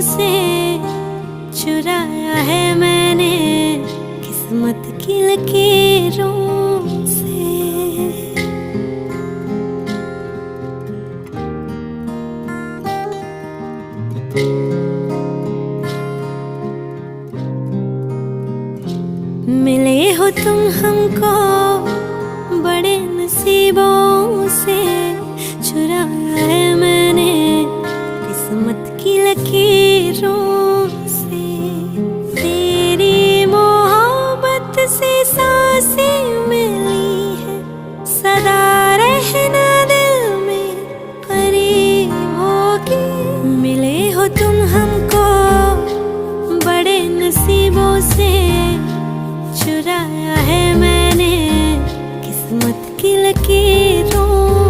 से चुराया है मैंने किस्मत की लकीरों से। मिले हो तुम हमको